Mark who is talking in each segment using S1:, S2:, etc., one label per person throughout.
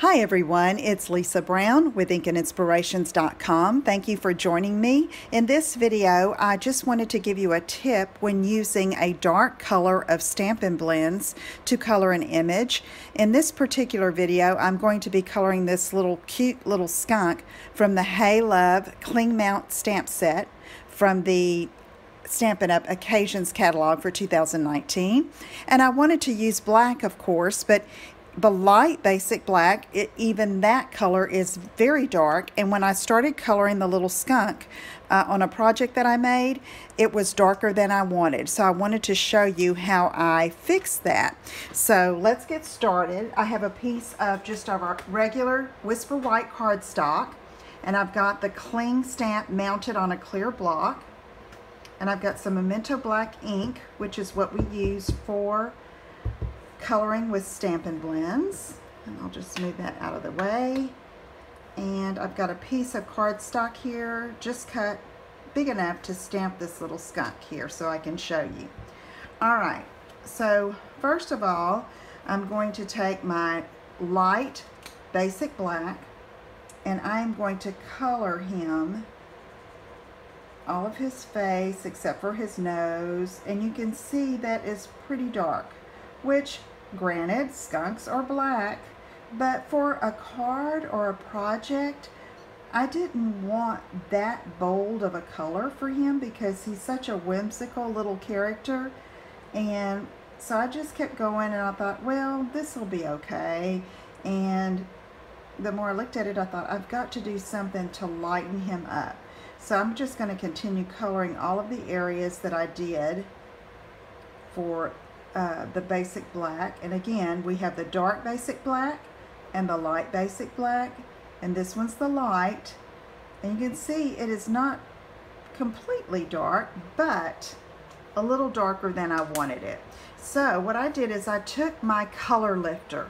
S1: Hi everyone, it's Lisa Brown with InkandInspirations.com. Thank you for joining me. In this video, I just wanted to give you a tip when using a dark color of Stampin' blends to color an image. In this particular video, I'm going to be coloring this cute little skunk from the Hey Love Cling Mount stamp set from the Stampin' Up! Occasions catalog for 2019. And I wanted to use black, of course, but the light basic black, even that color is very dark, and when I started coloring the little skunk on a project that I made, it was darker than I wanted. So I wanted to show you how I fixed that. So let's get started. I have a piece of just our regular Whisper White cardstock, and I've got the cling stamp mounted on a clear block, and I've got some Memento Black ink, which is what we use for coloring with Stampin' blends, and I'll just move that out of the way. And I've got a piece of cardstock here, just cut big enough to stamp this little skunk here so I can show you. Alright, so first of all, I'm going to take my light basic black and I'm going to color him, all of his face except for his nose, and you can see that is pretty dark, which granted, skunks are black, but for a card or a project, I didn't want that bold of a color for him because he's such a whimsical little character. And so I just kept going, and I thought, well, this will be okay. And the more I looked at it, I thought, I've got to do something to lighten him up. So I'm just going to continue coloring all of the areas that I did for the basic black. And again, we have the dark basic black and the light basic black, and this one's the light, and you can see it is not completely dark, but a little darker than I wanted it. So what I did is I took my color lifter,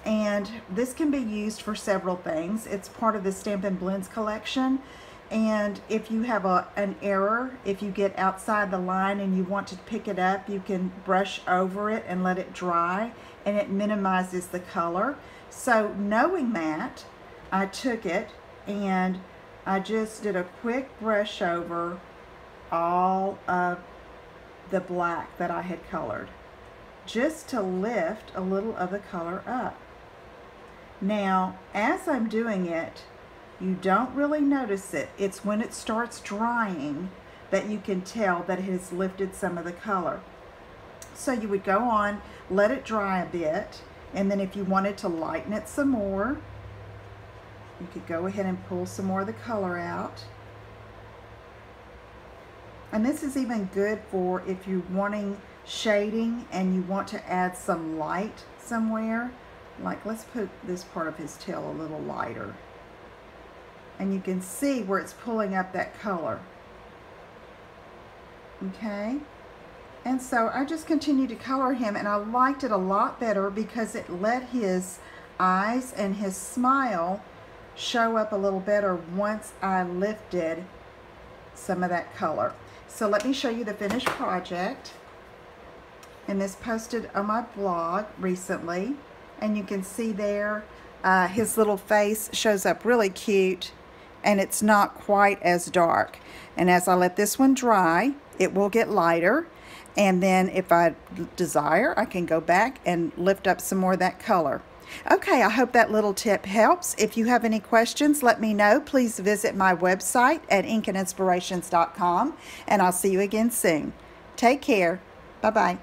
S1: and this can be used for several things. It's part of the Stampin' Blends collection. And if you have an error, if you get outside the line and you want to pick it up, you can brush over it and let it dry, and it minimizes the color. So knowing that, I took it and I just did a quick brush over all of the black that I had colored, just to lift a little of the color up. Now, as I'm doing it, you don't really notice it. It's when it starts drying that you can tell that it has lifted some of the color. So you would go on, let it dry a bit, and then if you wanted to lighten it some more, you could go ahead and pull some more of the color out. And this is even good for if you're wanting shading and you want to add some light somewhere. Like, let's put this part of his tail a little lighter. And you can see where it's pulling up that color. Okay? And so I just continued to color him, and I liked it a lot better because it let his eyes and his smile show up a little better once I lifted some of that color. So let me show you the finished project. And this posted on my blog recently. And you can see there his little face shows up really cute, and it's not quite as dark. And as I let this one dry, it will get lighter, and then if I desire, I can go back and lift up some more of that color. Okay, I hope that little tip helps. If you have any questions, let me know. Please visit my website at InkandInspirations.com, and I'll see you again soon. Take care. Bye-bye.